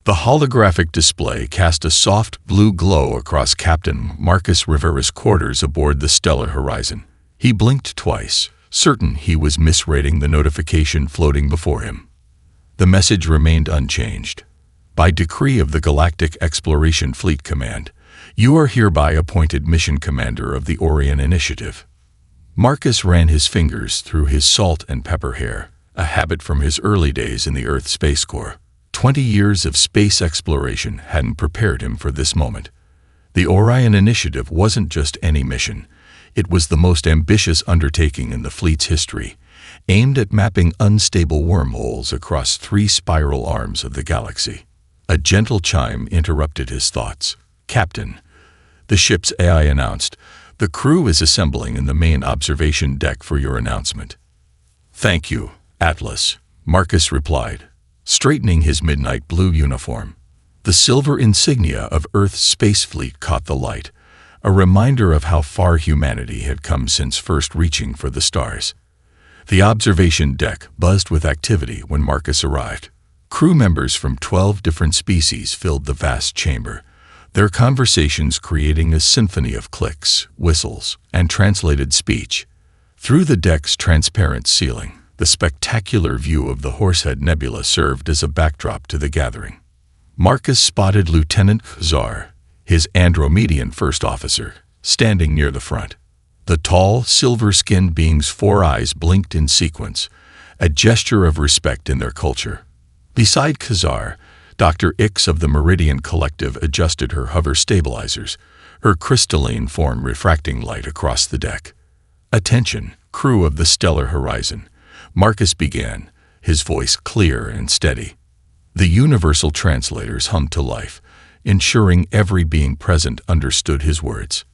The holographic display cast a soft blue glow across Captain Marcus Rivera's quarters aboard the Stellar Horizon. He blinked twice, certain he was misreading the notification floating before him. The message remained unchanged. By decree of the Galactic Exploration Fleet Command, you are hereby appointed mission commander of the Orion Initiative. Marcus ran his fingers through his salt and pepper hair, a habit from his early days in the Earth Space Corps. 20 years of space exploration hadn't prepared him for this moment. The Orion Initiative wasn't just any mission. It was the most ambitious undertaking in the fleet's history, aimed at mapping unstable wormholes across 3 spiral arms of the galaxy. A gentle chime interrupted his thoughts. "Captain," the ship's AI announced, "the crew is assembling in the main observation deck for your announcement." "Thank you, Atlas," Marcus replied, straightening his midnight blue uniform. The silver insignia of Earth's space fleet caught the light, a reminder of how far humanity had come since first reaching for the stars. The observation deck buzzed with activity when Marcus arrived. Crew members from 12 different species filled the vast chamber, their conversations creating a symphony of clicks, whistles, and translated speech. Through the deck's transparent ceiling, the spectacular view of the Horsehead Nebula served as a backdrop to the gathering. Marcus spotted Lieutenant Khazar, his Andromedian first officer, standing near the front. The tall, silver-skinned being's 4 eyes blinked in sequence, a gesture of respect in their culture. Beside Khazar, Dr. Ix of the Meridian Collective adjusted her hover stabilizers, her crystalline form refracting light across the deck. "Attention, crew of the Stellar Horizon," Marcus began, his voice clear and steady. The universal translators hummed to life, ensuring every being present understood his words.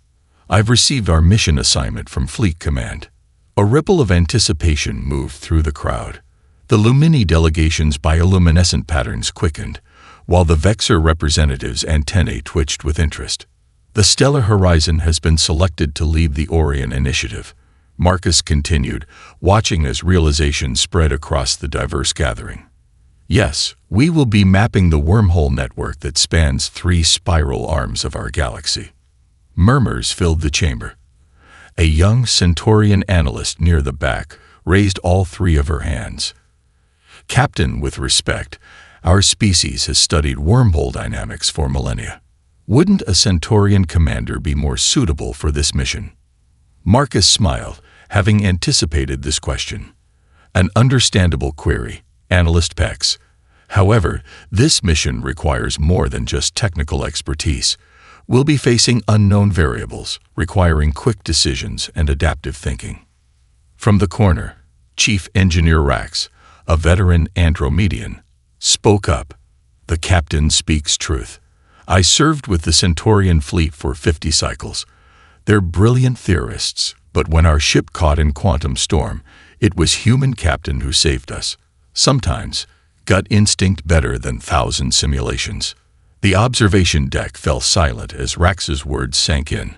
"I've received our mission assignment from Fleet Command." A ripple of anticipation moved through the crowd. The Lumini delegation's bioluminescent patterns quickened, while the Vexor representatives' antennae twitched with interest. "The Stellar Horizon has been selected to lead the Orion Initiative," Marcus continued, watching as realization spread across the diverse gathering. "Yes, we will be mapping the wormhole network that spans 3 spiral arms of our galaxy." Murmurs filled the chamber. A young Centaurian analyst near the back raised all 3 of her hands. "Captain, with respect, our species has studied wormhole dynamics for millennia. Wouldn't a Centaurian commander be more suitable for this mission?" Marcus smiled, having anticipated this question. "An understandable query, Analyst Pex. However, this mission requires more than just technical expertise. We'll be facing unknown variables, requiring quick decisions and adaptive thinking." From the corner, Chief Engineer Rax, a veteran Andromedian, spoke up. "The captain speaks truth. I served with the Centaurian fleet for 50 cycles. They're brilliant theorists, but when our ship caught in quantum storm, it was human captain who saved us. Sometimes, gut instinct better than 1,000 simulations." The observation deck fell silent as Rax's words sank in.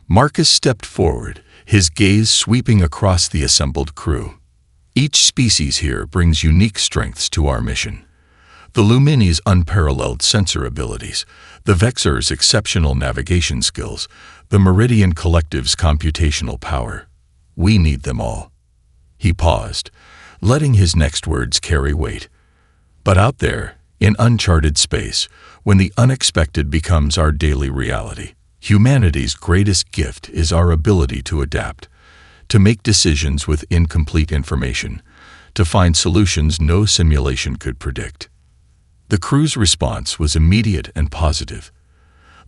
Marcus stepped forward, his gaze sweeping across the assembled crew. "Each species here brings unique strengths to our mission. The Lumini's unparalleled sensor abilities, the Vexor's exceptional navigation skills, the Meridian Collective's computational power. We need them all." He paused, letting his next words carry weight. "But out there, in uncharted space, when the unexpected becomes our daily reality, humanity's greatest gift is our ability to adapt, to make decisions with incomplete information, to find solutions no simulation could predict." The crew's response was immediate and positive.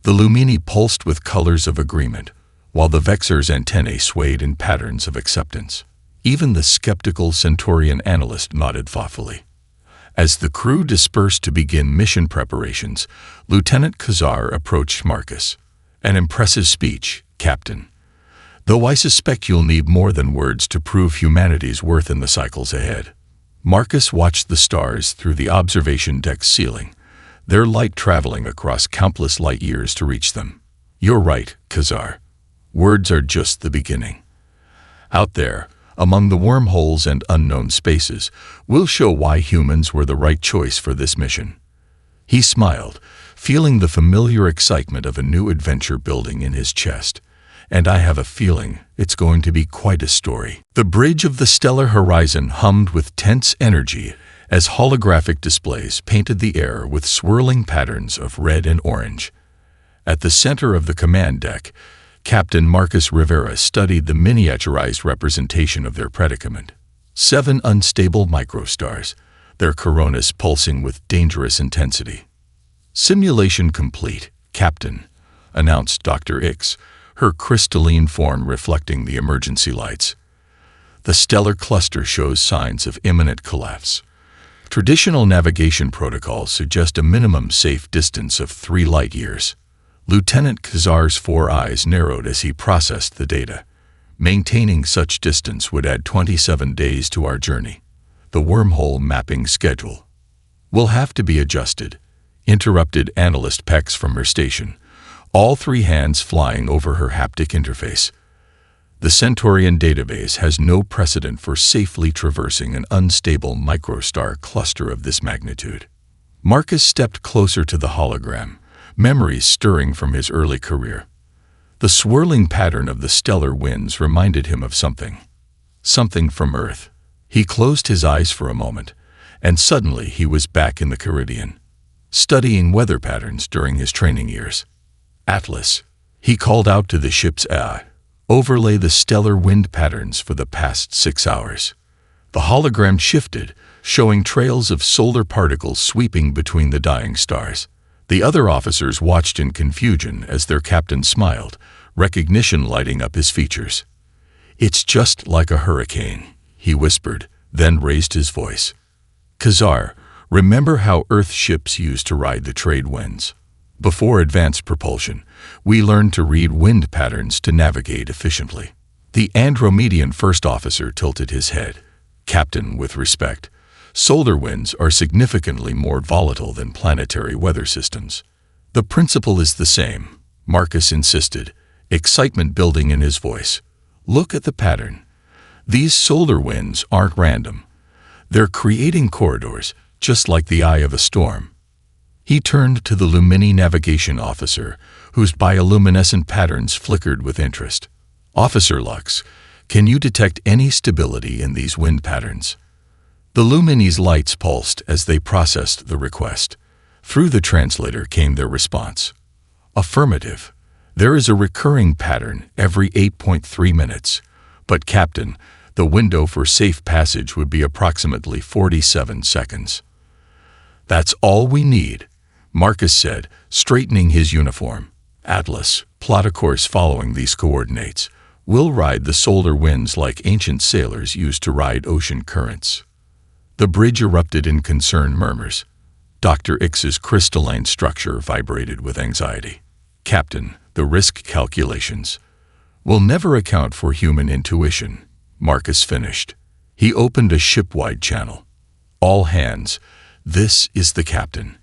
The Lumini pulsed with colors of agreement, while the Vexor's antennae swayed in patterns of acceptance. Even the skeptical Centaurian analyst nodded thoughtfully. As the crew dispersed to begin mission preparations, Lieutenant Khazar approached Marcus. "An impressive speech, Captain. Though I suspect you'll need more than words to prove humanity's worth in the cycles ahead." Marcus watched the stars through the observation deck's ceiling, their light traveling across countless light years to reach them. "You're right, Khazar. Words are just the beginning. Out there, among the wormholes and unknown spaces, we'll show why humans were the right choice for this mission." He smiled, feeling the familiar excitement of a new adventure building in his chest. And I have a feeling it's going to be quite a story. The bridge of the stellar horizon hummed with tense energy as holographic displays painted the air with swirling patterns of red and orange. At the center of the command deck, Captain Marcus Rivera studied the miniaturized representation of their predicament. 7 unstable microstars, their coronas pulsing with dangerous intensity. "Simulation complete, Captain," announced Dr. Ix, her crystalline form reflecting the emergency lights. "The stellar cluster shows signs of imminent collapse. Traditional navigation protocols suggest a minimum safe distance of 3 light-years." Lieutenant Kazar's 4 eyes narrowed as he processed the data. Maintaining such distance would add 27 days to our journey. The wormhole mapping schedule will have to be adjusted, interrupted Analyst Pex from her station, all 3 hands flying over her haptic interface. The Centaurian database has no precedent for safely traversing an unstable microstar cluster of this magnitude. Marcus stepped closer to the hologram, memories stirring from his early career. The swirling pattern of the stellar winds reminded him of something from Earth. He closed his eyes for a moment, and suddenly he was back in the Caribbean, studying weather patterns during his training years. "Atlas," he called out to the ship's AI, "overlay the stellar wind patterns for the past 6 hours." The hologram shifted, showing trails of solar particles sweeping between the dying stars. The other officers watched in confusion as their captain smiled, recognition lighting up his features. "It's just like a hurricane," he whispered, then raised his voice. "Kazar, remember how Earth ships used to ride the trade winds? Before advanced propulsion, we learned to read wind patterns to navigate efficiently." The Andromedian first officer tilted his head. "Captain, with respect, solar winds are significantly more volatile than planetary weather systems." "The principle is the same," Marcus insisted, excitement building in his voice. "Look at the pattern. These solar winds aren't random. They're creating corridors, just like the eye of a storm." He turned to the Lumini navigation officer, whose bioluminescent patterns flickered with interest. "Officer Lux, can you detect any stability in these wind patterns?" The Lumini's lights pulsed as they processed the request. Through the translator came their response. "Affirmative. There is a recurring pattern every 8.3 minutes. But Captain, the window for safe passage would be approximately 47 seconds. "That's all we need," Marcus said, straightening his uniform. "Atlas, plot a course following these coordinates. We'll ride the solar winds like ancient sailors used to ride ocean currents." The bridge erupted in concerned murmurs. Dr. Ix's crystalline structure vibrated with anxiety. "Captain, the risk calculations will never account for human intuition," Marcus finished. He opened a ship-wide channel. "All hands, this is the captain.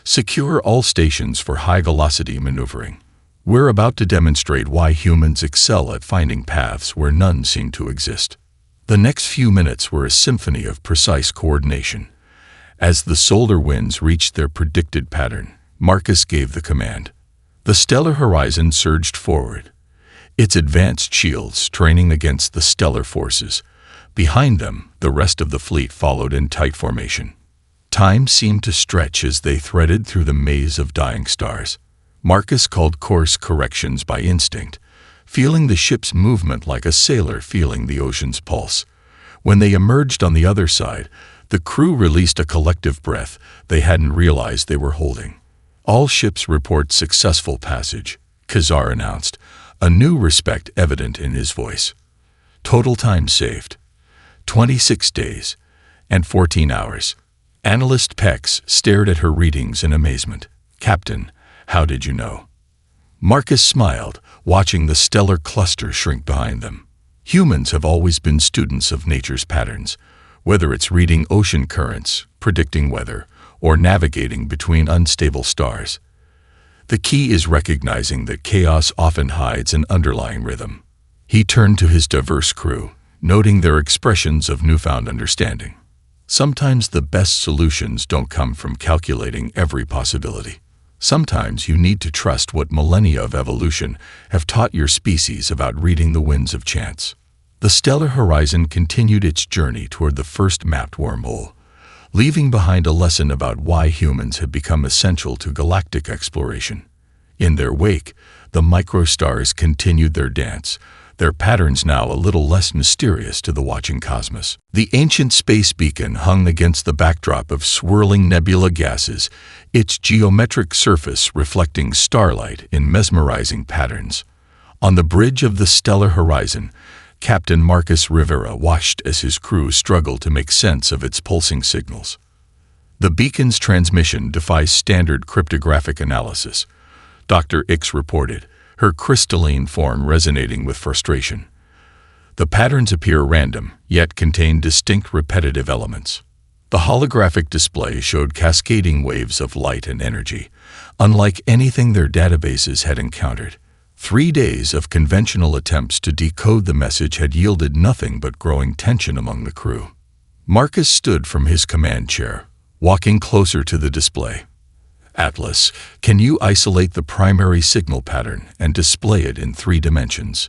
Secure all stations for high-velocity maneuvering. We're about to demonstrate why humans excel at finding paths where none seem to exist." The next few minutes were a symphony of precise coordination. As the solar winds reached their predicted pattern, Marcus gave the command. The stellar horizon surged forward, its advanced shields training against the stellar forces. Behind them, the rest of the fleet followed in tight formation. Time seemed to stretch as they threaded through the maze of dying stars. Marcus called course corrections by instinct, feeling the ship's movement like a sailor feeling the ocean's pulse. When they emerged on the other side, the crew released a collective breath they hadn't realized they were holding. "All ships report successful passage," Kazar announced, a new respect evident in his voice. "Total time saved: 26 days and 14 hours. Analyst Pex stared at her readings in amazement. "Captain, how did you know?" Marcus smiled, watching the stellar cluster shrink behind them. "Humans have always been students of nature's patterns, whether it's reading ocean currents, predicting weather, or navigating between unstable stars. The key is recognizing that chaos often hides an underlying rhythm." He turned to his diverse crew, noting their expressions of newfound understanding. Sometimes the best solutions don't come from calculating every possibility. Sometimes you need to trust what millennia of evolution have taught your species about reading the winds of chance. The stellar horizon continued its journey toward the first mapped wormhole, leaving behind a lesson about why humans have become essential to galactic exploration. In their wake, the microstars continued their dance, their patterns now a little less mysterious to the watching cosmos. The ancient space beacon hung against the backdrop of swirling nebula gases, its geometric surface reflecting starlight in mesmerizing patterns. On the bridge of the stellar horizon, Captain Marcus Rivera watched as his crew struggled to make sense of its pulsing signals. The beacon's transmission defies standard cryptographic analysis, Dr. Ix reported, her crystalline form resonating with frustration. The patterns appear random, yet contain distinct repetitive elements. The holographic display showed cascading waves of light and energy, unlike anything their databases had encountered. 3 days of conventional attempts to decode the message had yielded nothing but growing tension among the crew. Marcus stood from his command chair, walking closer to the display. Atlas, can you isolate the primary signal pattern and display it in 3 dimensions?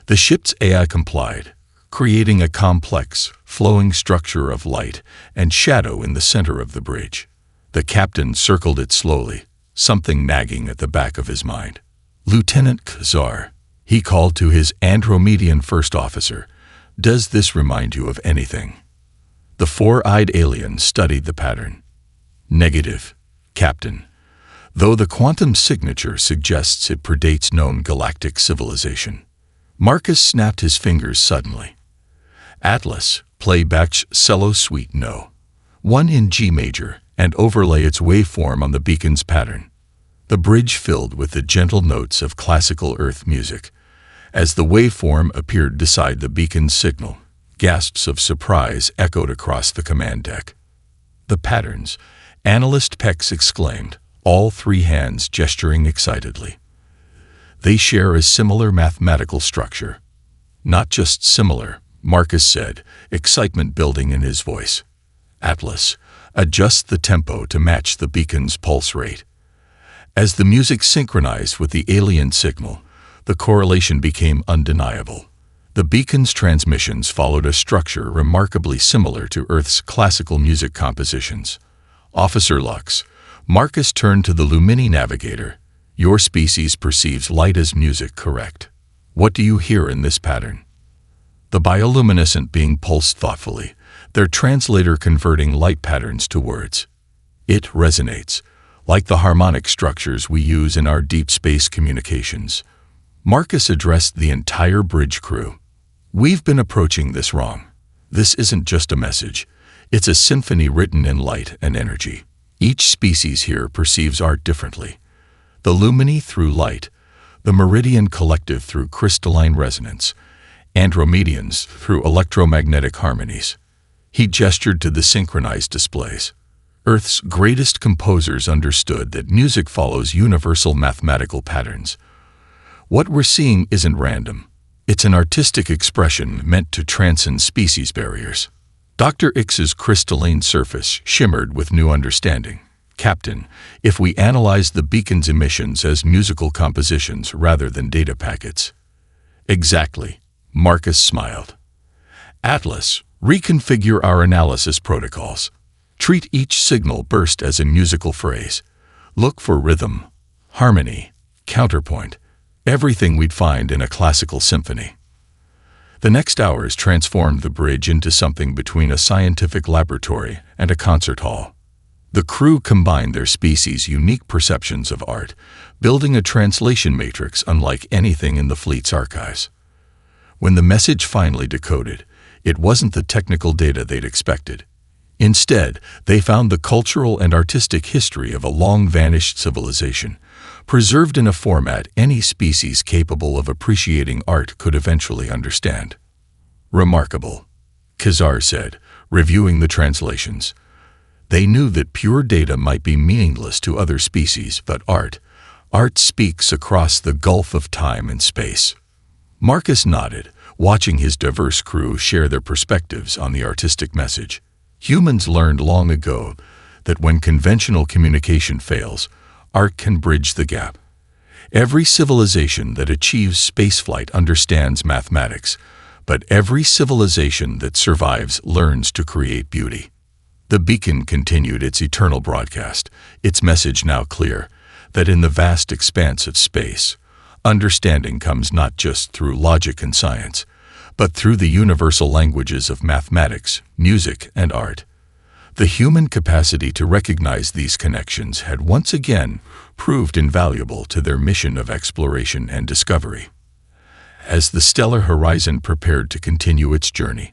The ship's AI complied, creating a complex, flowing structure of light and shadow in the center of the bridge. The captain circled it slowly, something nagging at the back of his mind. Lieutenant Khazar, he called to his Andromedian first officer, does this remind you of anything? The 4-eyed alien studied the pattern. Negative, Captain, though the quantum signature suggests it predates known galactic civilization. Marcus snapped his fingers suddenly. Atlas, play Bach's cello suite No. 1 in G major and overlay its waveform on the beacon's pattern. The bridge filled with the gentle notes of classical Earth music. As the waveform appeared beside the beacon's signal, gasps of surprise echoed across the command deck. The patterns, Analyst Pex exclaimed, all 3 hands gesturing excitedly. They share a similar mathematical structure. Not just similar, Marcus said, excitement building in his voice. Atlas, adjust the tempo to match the beacon's pulse rate. As the music synchronized with the alien signal, the correlation became undeniable. The beacon's transmissions followed a structure remarkably similar to Earth's classical music compositions. Officer Lux, Marcus turned to the Lumini navigator. Your species perceives light as music, correct? What do you hear in this pattern? The bioluminescent being pulsed thoughtfully, their translator converting light patterns to words. It resonates, like the harmonic structures we use in our deep space communications. Marcus addressed the entire bridge crew. We've been approaching this wrong. This isn't just a message. It's a symphony written in light and energy. Each species here perceives art differently. The Lumini through light, the Meridian Collective through crystalline resonance, Andromedians through electromagnetic harmonies. He gestured to the synchronized displays. Earth's greatest composers understood that music follows universal mathematical patterns. What we're seeing isn't random. It's an artistic expression meant to transcend species barriers. Dr. Ix's crystalline surface shimmered with new understanding. Captain, if we analyze the beacon's emissions as musical compositions rather than data packets. Exactly, Marcus smiled. Atlas, reconfigure our analysis protocols. Treat each signal burst as a musical phrase. Look for rhythm, harmony, counterpoint, everything we'd find in a classical symphony. The next hours transformed the bridge into something between a scientific laboratory and a concert hall. The crew combined their species' unique perceptions of art, building a translation matrix unlike anything in the fleet's archives. When the message finally decoded, it wasn't the technical data they'd expected. Instead, they found the cultural and artistic history of a long-vanished civilization, preserved in a format any species capable of appreciating art could eventually understand. Remarkable, Khazar said, reviewing the translations. They knew that pure data might be meaningless to other species, but art speaks across the gulf of time and space. Marcus nodded, watching his diverse crew share their perspectives on the artistic message. Humans learned long ago that when conventional communication fails, art can bridge the gap. Every civilization that achieves spaceflight understands mathematics, but every civilization that survives learns to create beauty. The beacon continued its eternal broadcast, its message now clear, that in the vast expanse of space, understanding comes not just through logic and science, but through the universal languages of mathematics, music, and art. The human capacity to recognize these connections had once again proved invaluable to their mission of exploration and discovery. As the stellar horizon prepared to continue its journey,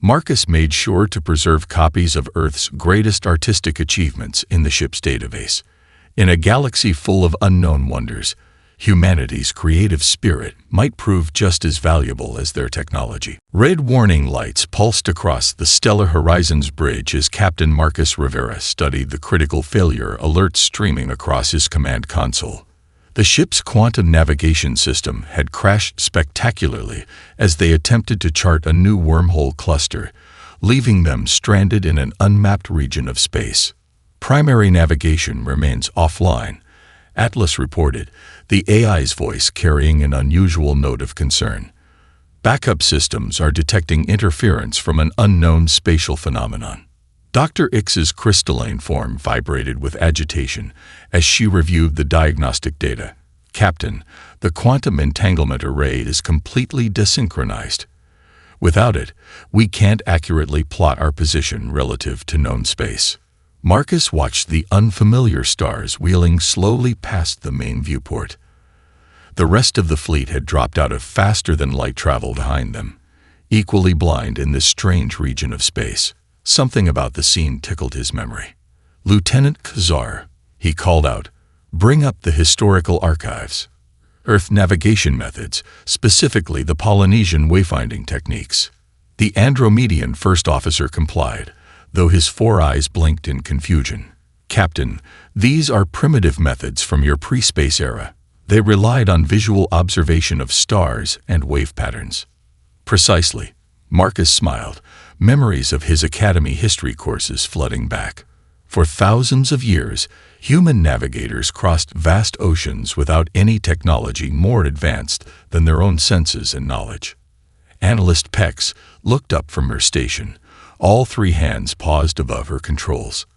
Marcus made sure to preserve copies of Earth's greatest artistic achievements in the ship's database. In a galaxy full of unknown wonders, humanity's creative spirit might prove just as valuable as their technology. Red warning lights pulsed across the stellar horizon's bridge as Captain Marcus Rivera studied the critical failure alerts streaming across his command console. The ship's quantum navigation system had crashed spectacularly as they attempted to chart a new wormhole cluster, leaving them stranded in an unmapped region of space. Primary navigation remains offline, Atlas reported, the AI's voice carrying an unusual note of concern. Backup systems are detecting interference from an unknown spatial phenomenon. Dr. X's crystalline form vibrated with agitation as she reviewed the diagnostic data. Captain, the quantum entanglement array is completely desynchronized. Without it, we can't accurately plot our position relative to known space. Marcus watched the unfamiliar stars wheeling slowly past the main viewport. The rest of the fleet had dropped out of faster-than-light travel behind them, equally blind in this strange region of space. Something about the scene tickled his memory. "Lieutenant Khazar," he called out, "bring up the historical archives. Earth navigation methods, specifically the Polynesian wayfinding techniques." The Andromedian first officer complied, though his 4 eyes blinked in confusion. "Captain, these are primitive methods from your pre-space era. They relied on visual observation of stars and wave patterns." "Precisely." Marcus smiled, memories of his academy history courses flooding back. For thousands of years, human navigators crossed vast oceans without any technology more advanced than their own senses and knowledge. Analyst Pex looked up from her station, all 3 hands paused above her controls.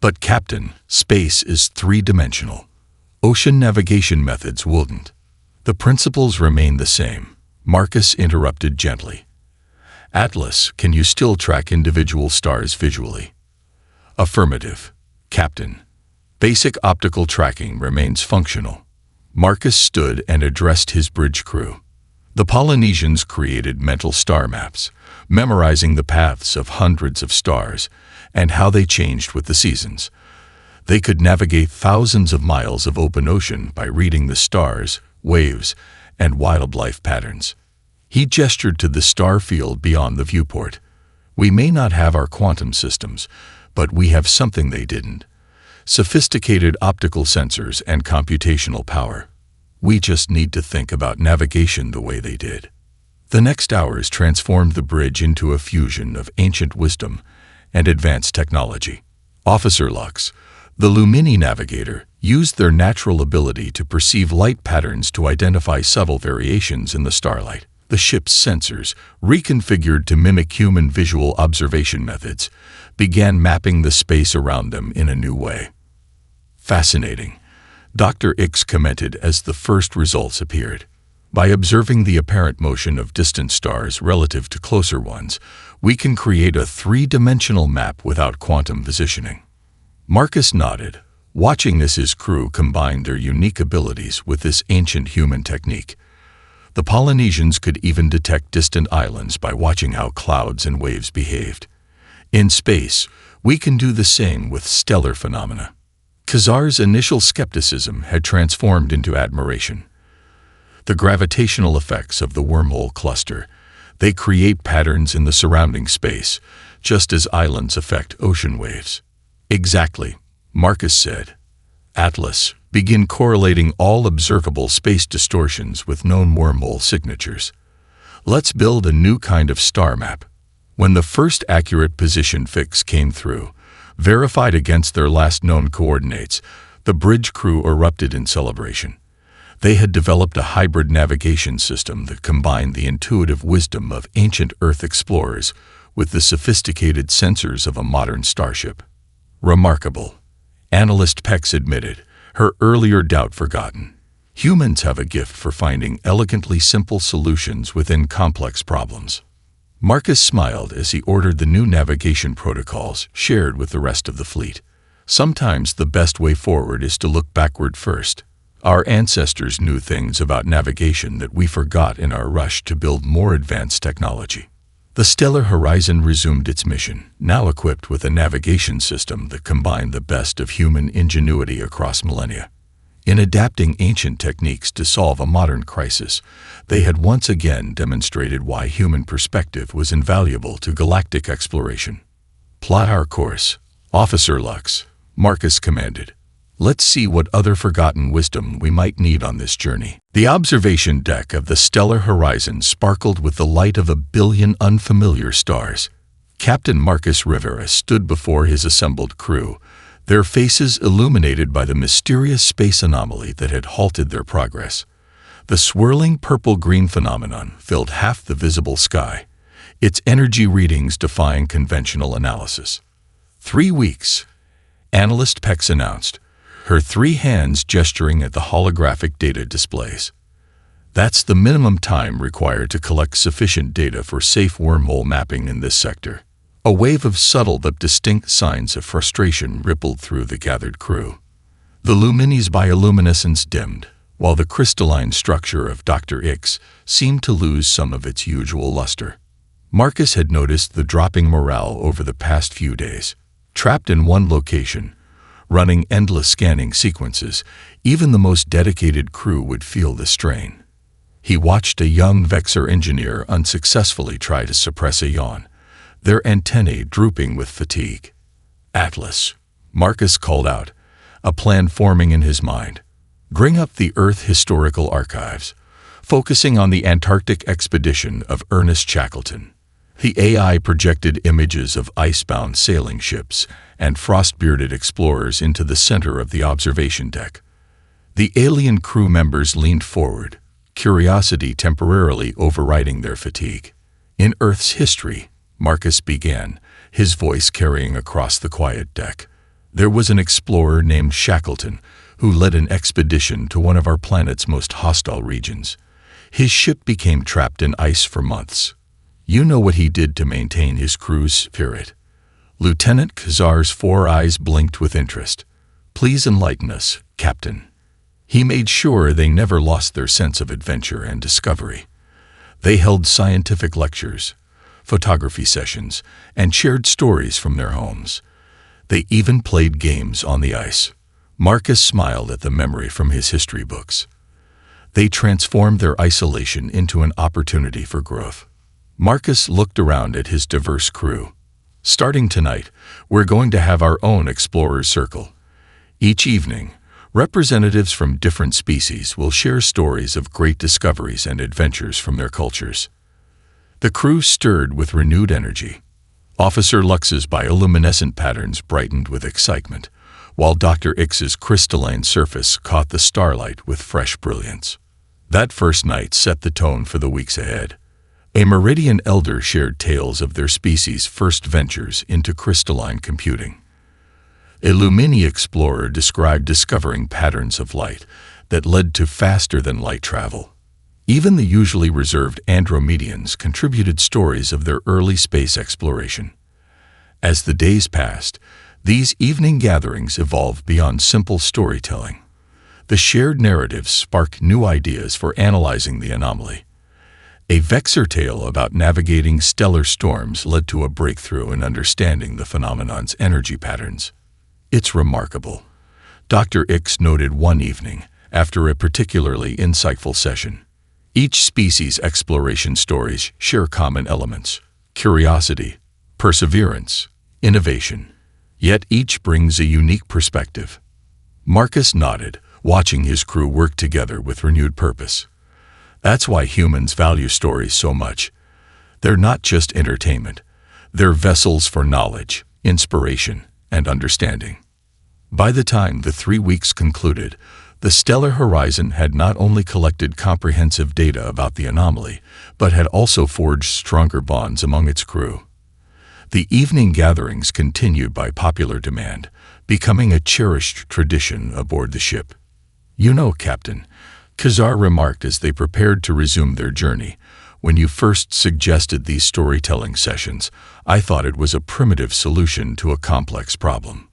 "But Captain, space is 3-dimensional. Ocean navigation methods wouldn't." "The principles remain the same," Marcus interrupted gently. "Atlas, can you still track individual stars visually?" "Affirmative, Captain. Basic optical tracking remains functional." Marcus stood and addressed his bridge crew. The Polynesians created mental star maps, memorizing the paths of hundreds of stars and how they changed with the seasons. They could navigate thousands of miles of open ocean by reading the stars, waves, and wildlife patterns. He gestured to the star field beyond the viewport. "We may not have our quantum systems, but we have something they didn't. Sophisticated optical sensors and computational power. We just need to think about navigation the way they did." The next hours transformed the bridge into a fusion of ancient wisdom and advanced technology. Officer Lux, the Lumini navigator, used their natural ability to perceive light patterns to identify subtle variations in the starlight. The ship's sensors, reconfigured to mimic human visual observation methods, began mapping the space around them in a new way. "Fascinating," Dr. X commented as the first results appeared. "By observing the apparent motion of distant stars relative to closer ones, we can create a 3-dimensional map without quantum positioning." Marcus nodded, watching as his crew combined their unique abilities with this ancient human technique. The Polynesians could even detect distant islands by watching how clouds and waves behaved. In space, we can do the same with stellar phenomena. Khazar's initial skepticism had transformed into admiration. The gravitational effects of the wormhole cluster, they create patterns in the surrounding space, just as islands affect ocean waves. "Exactly," Marcus said. "Atlas, begin correlating all observable space distortions with known wormhole signatures. Let's build a new kind of star map, When the first accurate position fix came through, verified against their last known coordinates, the bridge crew erupted in celebration. They had developed a hybrid navigation system that combined the intuitive wisdom of ancient Earth explorers with the sophisticated sensors of a modern starship. Remarkable, analyst Pex admitted, her earlier doubt forgotten. Humans have a gift for finding elegantly simple solutions within complex problems. Marcus smiled as he ordered the new navigation protocols shared with the rest of the fleet. Sometimes the best way forward is to look backward first. Our ancestors knew things about navigation that we forgot in our rush to build more advanced technology. The Stellar Horizon resumed its mission, now equipped with a navigation system that combined the best of human ingenuity across millennia. In adapting ancient techniques to solve a modern crisis, they had once again demonstrated why human perspective was invaluable to galactic exploration. "Plot our course, Officer Lux," Marcus commanded. "Let's see what other forgotten wisdom we might need on this journey." The observation deck of the Stellar Horizon sparkled with the light of 1,000,000,000 unfamiliar stars. Captain Marcus Rivera stood before his assembled crew, their faces illuminated by the mysterious space anomaly that had halted their progress. The swirling purple-green phenomenon filled half the visible sky, its energy readings defying conventional analysis. 3 weeks, Analyst Pex announced, her 3 hands gesturing at the holographic data displays. That's the minimum time required to collect sufficient data for safe wormhole mapping in this sector. A wave of subtle but distinct signs of frustration rippled through the gathered crew. The Lumini's bioluminescence dimmed, while the crystalline structure of Dr. Ix seemed to lose some of its usual luster. Marcus had noticed the dropping morale over the past few days. Trapped in one location, running endless scanning sequences, even the most dedicated crew would feel the strain. He watched a young Vexor engineer unsuccessfully try to suppress a yawn, their antennae drooping with fatigue. "Atlas," Marcus called out, a plan forming in his mind. "Bring up the Earth Historical Archives," focusing on the Antarctic expedition of Ernest Shackleton. The AI projected images of icebound sailing ships and frost-bearded explorers into the center of the observation deck. The alien crew members leaned forward, curiosity temporarily overriding their fatigue. "In Earth's history," Marcus began, his voice carrying across the quiet deck, "there was an explorer named Shackleton who led an expedition to one of our planet's most hostile regions. His ship became trapped in ice for months. You know what he did to maintain his crew's spirit." Lieutenant Khazar's 4 eyes blinked with interest. "Please enlighten us, Captain." He made sure they never lost their sense of adventure and discovery. They held scientific lectures, photography sessions, and shared stories from their homes. They even played games on the ice. Marcus smiled at the memory from his history books. They transformed their isolation into an opportunity for growth. Marcus looked around at his diverse crew. "Starting tonight, we're going to have our own Explorers Circle. Each evening, representatives from different species will share stories of great discoveries and adventures from their cultures." The crew stirred with renewed energy. Officer Lux's bioluminescent patterns brightened with excitement, while Dr. Ix's crystalline surface caught the starlight with fresh brilliance. That first night set the tone for the weeks ahead. A Meridian elder shared tales of their species' first ventures into crystalline computing. A Lumini explorer described discovering patterns of light that led to faster-than-light travel. Even the usually reserved Andromedians contributed stories of their early space exploration. As the days passed, these evening gatherings evolved beyond simple storytelling. The shared narratives sparked new ideas for analyzing the anomaly. A Vexor tale about navigating stellar storms led to a breakthrough in understanding the phenomenon's energy patterns. "It's remarkable," Dr. Ix noted one evening after a particularly insightful session. "Each species' exploration stories share common elements: curiosity, perseverance, innovation. Yet each brings a unique perspective." Marcus nodded, watching his crew work together with renewed purpose. "That's why humans value stories so much. They're not just entertainment. They're vessels for knowledge, inspiration, and understanding. By the time the 3 weeks concluded, the stellar horizon had not only collected comprehensive data about the anomaly, but had also forged stronger bonds among its crew. The evening gatherings continued by popular demand, becoming a cherished tradition aboard the ship. "You know, Captain," Khazar remarked as they prepared to resume their journey, "when you first suggested these storytelling sessions, I thought it was a primitive solution to a complex problem."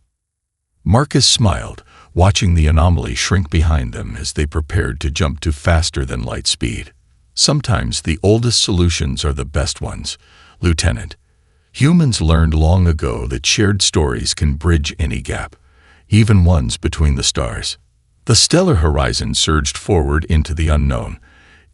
Marcus smiled, watching the anomaly shrink behind them as they prepared to jump to faster-than-light speed. "Sometimes the oldest solutions are the best ones, Lieutenant. Humans learned long ago that shared stories can bridge any gap, even ones between the stars." The stellar horizon surged forward into the unknown,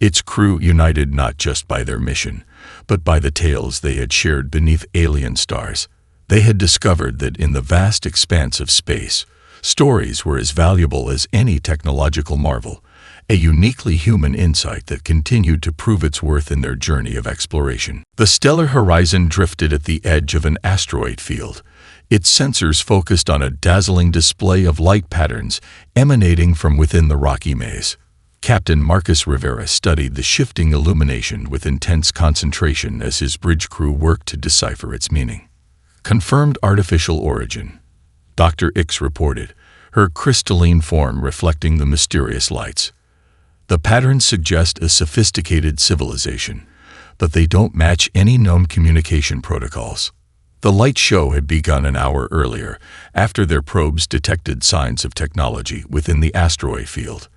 its crew united not just by their mission, but by the tales they had shared beneath alien stars. They had discovered that in the vast expanse of space, stories were as valuable as any technological marvel, a uniquely human insight that continued to prove its worth in their journey of exploration. The stellar horizon drifted at the edge of an asteroid field, its sensors focused on a dazzling display of light patterns emanating from within the rocky maze. Captain Marcus Rivera studied the shifting illumination with intense concentration as his bridge crew worked to decipher its meaning. "Confirmed artificial origin," Dr. Ix reported, her crystalline form reflecting the mysterious lights. "The patterns suggest a sophisticated civilization, but they don't match any known communication protocols." The light show had begun an hour earlier, after their probes detected signs of technology within the asteroid field.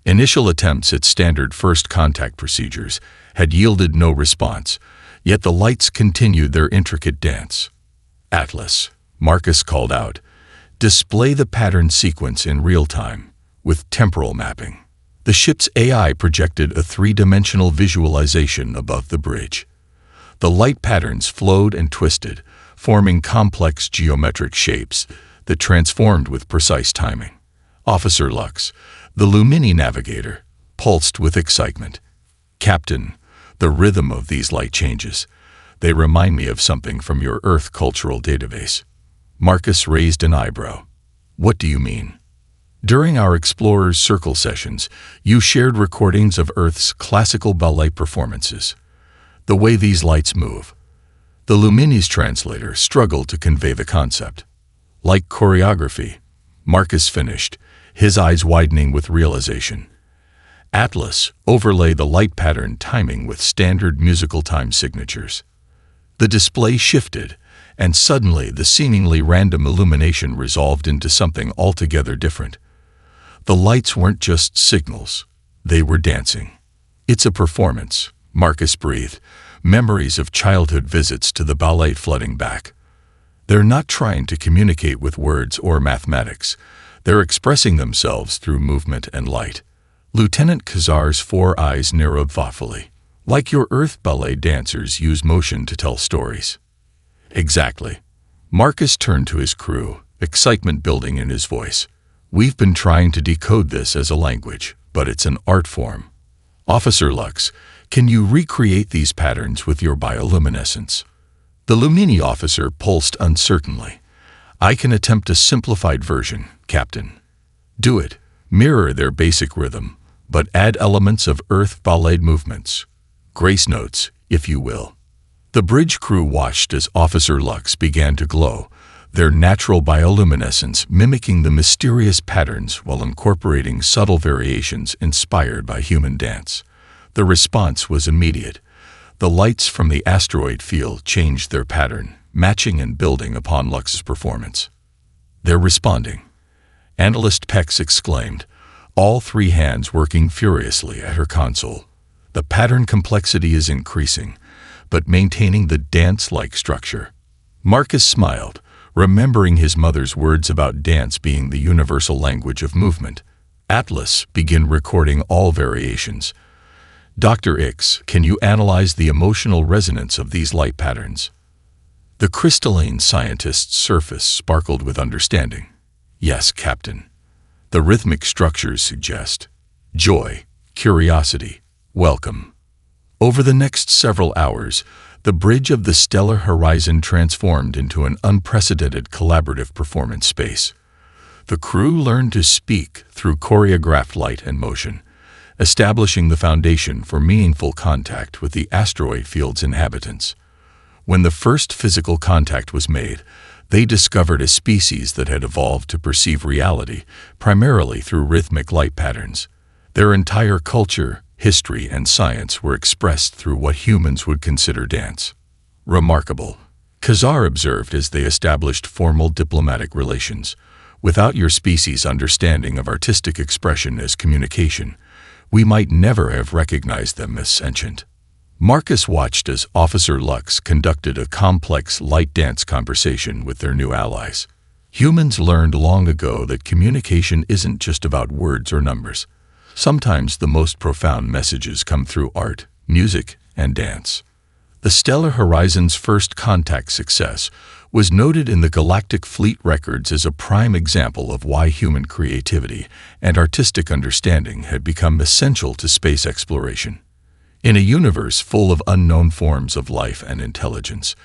Initial attempts at standard first contact procedures had yielded no response, yet the lights continued their intricate dance. "Atlas," Marcus called out, "display the pattern sequence in real time, with temporal mapping." The ship's AI projected a three-dimensional visualization above the bridge. The light patterns flowed and twisted, forming complex geometric shapes that transformed with precise timing. Officer Lux, the Lumini navigator, pulsed with excitement. "Captain, the rhythm of these light changes. They remind me of something from your Earth cultural database." Marcus raised an eyebrow. "What do you mean?" "During our Explorers Circle sessions, you shared recordings of Earth's classical ballet performances. The way these lights move." The Lumini's translator struggled to convey the concept. "Like choreography," Marcus finished, his eyes widening with realization. "Atlas, overlay the light pattern timing with standard musical time signatures." The display shifted, and suddenly the seemingly random illumination resolved into something altogether different. The lights weren't just signals, they were dancing. "It's a performance," Marcus breathed, memories of childhood visits to the ballet flooding back. "They're not trying to communicate with words or mathematics. They're expressing themselves through movement and light." Lieutenant Khazar's 4 eyes narrowed thoughtfully. "Like your Earth ballet dancers use motion to tell stories." "Exactly." Marcus turned to his crew, excitement building in his voice. "We've been trying to decode this as a language, but it's an art form. Officer Lux, can you recreate these patterns with your bioluminescence?" The Lumini officer pulsed uncertainly. "I can attempt a simplified version, Captain." "Do it. Mirror their basic rhythm, but add elements of Earth ballet movements. Grace notes, if you will." The bridge crew watched as Officer Lux began to glow, their natural bioluminescence mimicking the mysterious patterns while incorporating subtle variations inspired by human dance. The response was immediate. The lights from the asteroid field changed their pattern, matching and building upon Lux's performance. "They're responding," Analyst Pex exclaimed, all 3 hands working furiously at her console. "The pattern complexity is increasing, but maintaining the dance-like structure." Marcus smiled, remembering his mother's words about dance being the universal language of movement. "Atlas, begin recording all variations. Dr. Ix, can you analyze the emotional resonance of these light patterns?" The crystalline scientist's surface sparkled with understanding. "Yes, Captain. The rhythmic structures suggest joy, curiosity, welcome." Over the next several hours, The bridge of the stellar horizon transformed into an unprecedented collaborative performance space. The crew learned to speak through choreographed light and motion, establishing the foundation for meaningful contact with the asteroid field's inhabitants. When the first physical contact was made, they discovered a species that had evolved to perceive reality primarily through rhythmic light patterns. Their entire culture, history, and science were expressed through what humans would consider dance. Remarkable, Khazar observed as they established formal diplomatic relations. Without your species' understanding of artistic expression as communication, we might never have recognized them as sentient. Marcus watched as Officer Lux conducted a complex light dance conversation with their new allies. Humans learned long ago that communication isn't just about words or numbers. Sometimes the most profound messages come through art, music, and dance. The Stellar Horizon's first contact success was noted in the Galactic Fleet records as a prime example of why human creativity and artistic understanding had become essential to space exploration. In a universe full of unknown forms of life and intelligence,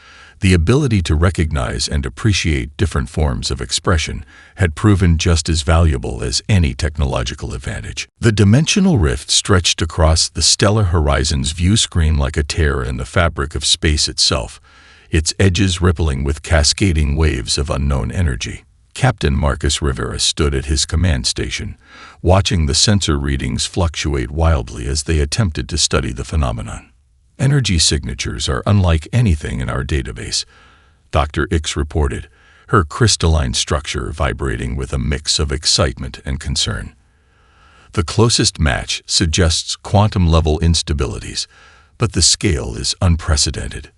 the ability to recognize and appreciate different forms of expression had proven just as valuable as any technological advantage. The dimensional rift stretched across the stellar horizon's view screen like a tear in the fabric of space itself, its edges rippling with cascading waves of unknown energy. Captain Marcus Rivera stood at his command station, watching the sensor readings fluctuate wildly as they attempted to study the phenomenon. Energy signatures are unlike anything in our database, Dr. Ix reported, her crystalline structure vibrating with a mix of excitement and concern. The closest match suggests quantum-level instabilities, but the scale is unprecedented.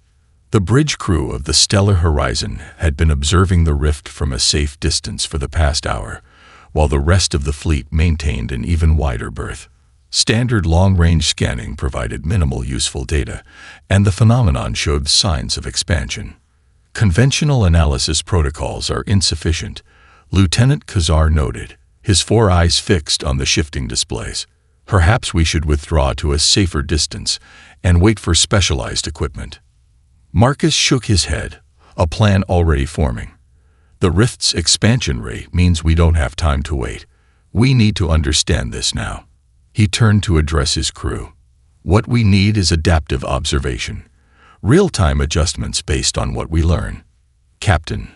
The bridge crew of the Stellar Horizon had been observing the rift from a safe distance for the past hour, while the rest of the fleet maintained an even wider berth. Standard long-range scanning provided minimal useful data, and the phenomenon showed signs of expansion. Conventional analysis protocols are insufficient, Lieutenant Khazar noted, his 4 eyes fixed on the shifting displays. Perhaps we should withdraw to a safer distance and wait for specialized equipment. Marcus shook his head, a plan already forming. The rift's expansion rate means we don't have time to wait. We need to understand this now. He turned to address his crew. What we need is adaptive observation, real-time adjustments based on what we learn. Captain.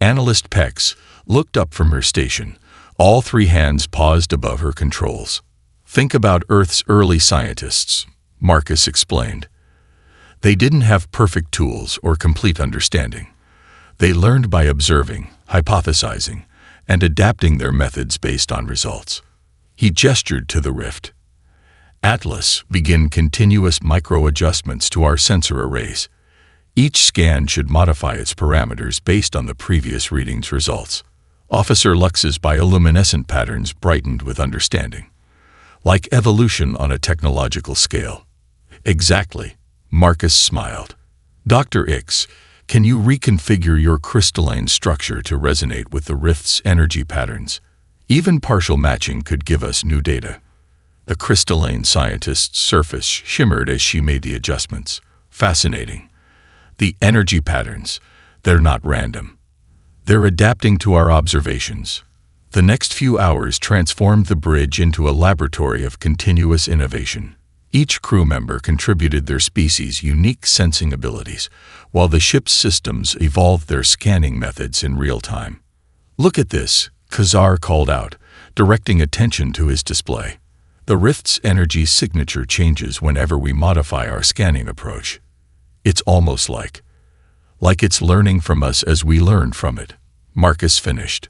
Analyst Pex looked up from her station, all 3 hands paused above her controls. Think about Earth's early scientists, Marcus explained. They didn't have perfect tools or complete understanding. They learned by observing, hypothesizing, and adapting their methods based on results. He gestured to the rift. Atlas, begin continuous micro-adjustments to our sensor arrays. Each scan should modify its parameters based on the previous reading's results. Officer Lux's bioluminescent patterns brightened with understanding. Like evolution on a technological scale. Exactly, Marcus smiled. Dr. Ix, can you reconfigure your crystalline structure to resonate with the rift's energy patterns? Even partial matching could give us new data. The crystalline scientist's surface shimmered as she made the adjustments. Fascinating. The energy patterns, they're not random. They're adapting to our observations. The next few hours transformed the bridge into a laboratory of continuous innovation. Each crew member contributed their species' unique sensing abilities, while the ship's systems evolved their scanning methods in real time. Look at this, Khazar called out, directing attention to his display. The rift's energy signature changes whenever we modify our scanning approach. It's almost like it's learning from us as we learn from it, Marcus finished.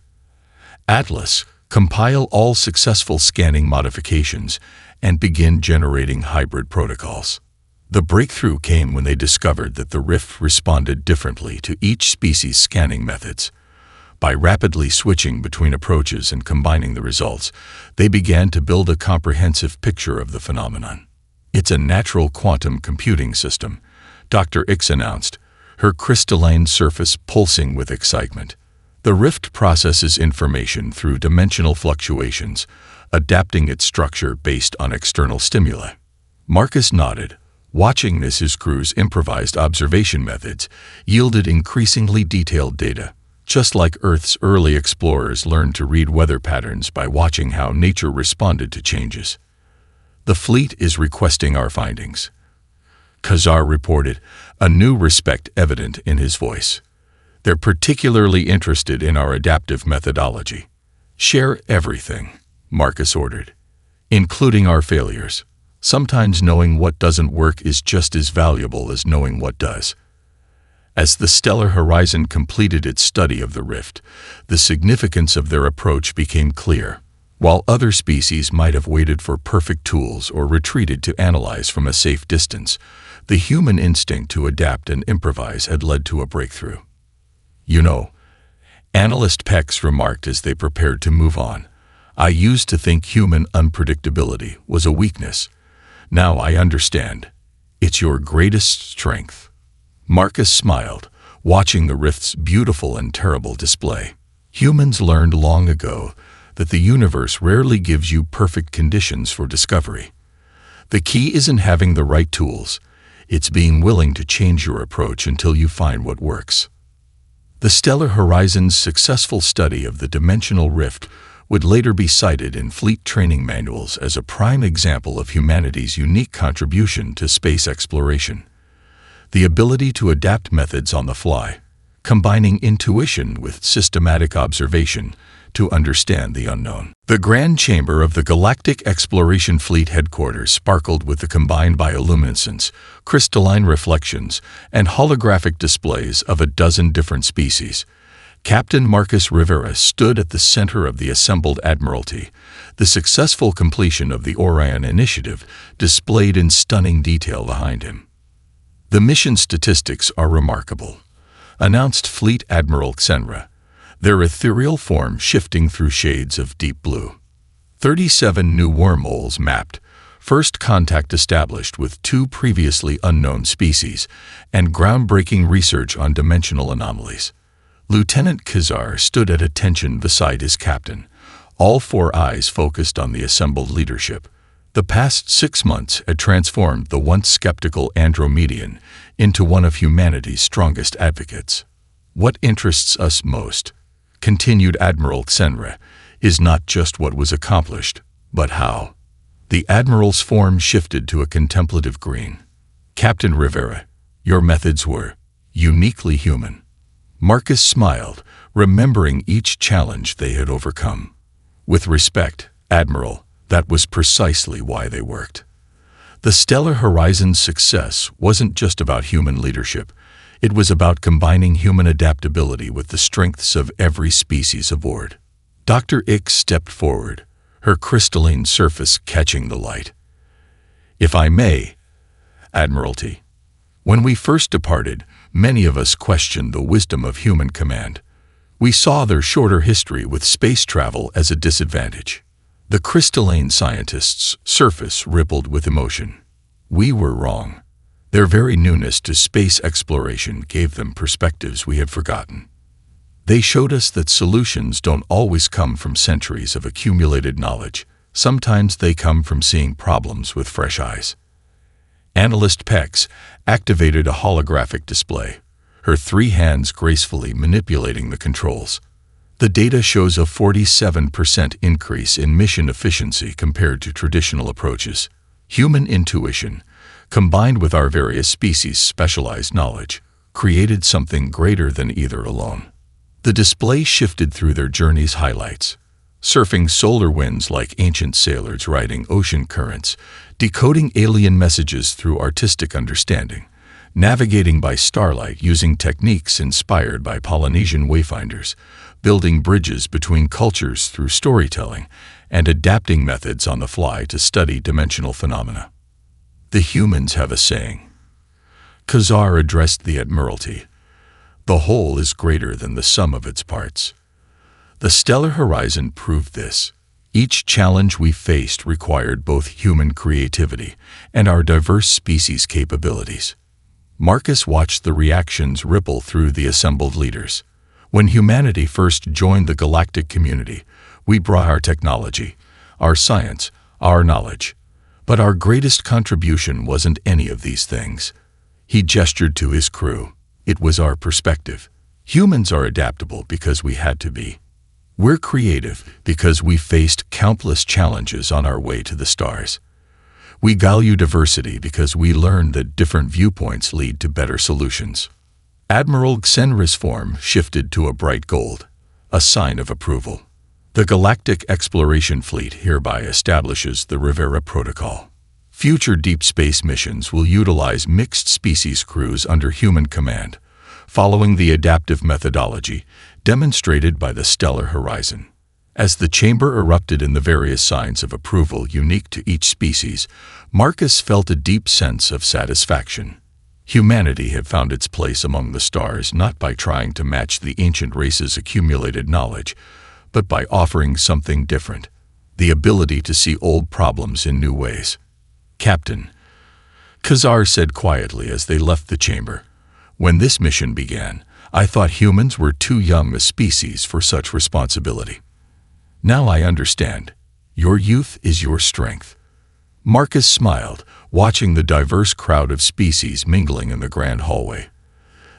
Atlas, compile all successful scanning modifications and begin generating hybrid protocols. The breakthrough came when they discovered that the rift responded differently to each species' scanning methods. By rapidly switching between approaches and combining the results, they began to build a comprehensive picture of the phenomenon. It's a natural quantum computing system, Dr. Ix announced, her crystalline surface pulsing with excitement. The rift processes information through dimensional fluctuations, adapting its structure based on external stimuli. Marcus nodded, Watching this, his crew's improvised observation methods yielded increasingly detailed data, just like Earth's early explorers learned to read weather patterns by watching how nature responded to changes. "The fleet is requesting our findings," Khazar reported, a new respect evident in his voice. "They're particularly interested in our adaptive methodology." "Share everything," Marcus ordered, "including our failures. Sometimes knowing what doesn't work is just as valuable as knowing what does." As the stellar horizon completed its study of the rift, the significance of their approach became clear. While other species might have waited for perfect tools or retreated to analyze from a safe distance, the human instinct to adapt and improvise had led to a breakthrough. "You know," Analyst Pex remarked as they prepared to move on, "I used to think human unpredictability was a weakness. Now I understand. It's your greatest strength." Marcus smiled, watching the rift's beautiful and terrible display. "Humans learned long ago that the universe rarely gives you perfect conditions for discovery. The key isn't having the right tools, it's being willing to change your approach until you find what works." The stellar horizon's successful study of the dimensional rift would later be cited in fleet training manuals as a prime example of humanity's unique contribution to space exploration. The ability to adapt methods on the fly, combining intuition with systematic observation to understand the unknown. The grand chamber of the Galactic Exploration Fleet headquarters sparkled with the combined bioluminescence, crystalline reflections, and holographic displays of a dozen different species. Captain Marcus Rivera stood at the center of the assembled Admiralty, the successful completion of the Orion Initiative displayed in stunning detail behind him. "The mission statistics are remarkable," announced Fleet Admiral Xenra, their ethereal form shifting through shades of deep blue. 37 new wormholes mapped, first contact established with 2 previously unknown species, and groundbreaking research on dimensional anomalies. Lieutenant Khazar stood at attention beside his captain, all 4 eyes focused on the assembled leadership. The past 6 months had transformed the once skeptical Andromedian into one of humanity's strongest advocates. "What interests us most," continued Admiral Xenra, "is not just what was accomplished, but how." The Admiral's form shifted to a contemplative green. "Captain Rivera, your methods were uniquely human." Marcus smiled, remembering each challenge they had overcome. "With respect, Admiral, that was precisely why they worked." The stellar horizon's success wasn't just about human leadership. It was about combining human adaptability with the strengths of every species aboard. Dr. Ix stepped forward, her crystalline surface catching the light. "If I may, Admiralty, when we first departed, many of us questioned the wisdom of human command. We saw their shorter history with space travel as a disadvantage." The crystalline scientist's surface rippled with emotion. "We were wrong. Their very newness to space exploration gave them perspectives we had forgotten. They showed us that solutions don't always come from centuries of accumulated knowledge. Sometimes they come from seeing problems with fresh eyes." Analyst Pex activated a holographic display, her 3 hands gracefully manipulating the controls. The data shows a 47% increase in mission efficiency compared to traditional approaches. Human intuition, combined with our various species' specialized knowledge, created something greater than either alone. The display shifted through their journey's highlights, surfing solar winds like ancient sailors riding ocean currents, decoding alien messages through artistic understanding, navigating by starlight using techniques inspired by Polynesian wayfinders, building bridges between cultures through storytelling, and adapting methods on the fly to study dimensional phenomena. "The humans have a saying." Khazar addressed the Admiralty. "The whole is greater than the sum of its parts." The stellar horizon proved this. Each challenge we faced required both human creativity and our diverse species' capabilities. Marcus watched the reactions ripple through the assembled leaders. When humanity first joined the galactic community, we brought our technology, our science, our knowledge. But our greatest contribution wasn't any of these things. He gestured to his crew. It was our perspective. Humans are adaptable because we had to be. We're creative because we faced countless challenges on our way to the stars. We value diversity because we learned that different viewpoints lead to better solutions. Admiral Xenra's form shifted to a bright gold, a sign of approval. The Galactic Exploration Fleet hereby establishes the Rivera Protocol. Future deep space missions will utilize mixed-species crews under human command, following the adaptive methodology demonstrated by the stellar horizon. As the chamber erupted in the various signs of approval unique to each species, Marcus felt a deep sense of satisfaction. Humanity had found its place among the stars not by trying to match the ancient race's accumulated knowledge, but by offering something different, the ability to see old problems in new ways. "Captain," Khazar said quietly as they left the chamber, "when this mission began, I thought humans were too young a species for such responsibility. Now I understand. Your youth is your strength." Marcus smiled, watching the diverse crowd of species mingling in the grand hallway.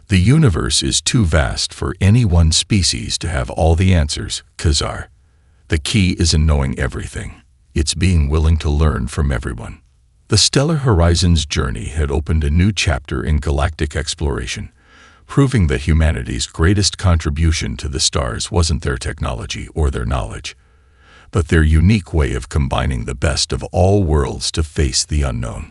"The universe is too vast for any one species to have all the answers, Khazar. The key isn't knowing everything. It's being willing to learn from everyone." The Stellar Horizons journey had opened a new chapter in galactic exploration, proving that humanity's greatest contribution to the stars wasn't their technology or their knowledge, but their unique way of combining the best of all worlds to face the unknown.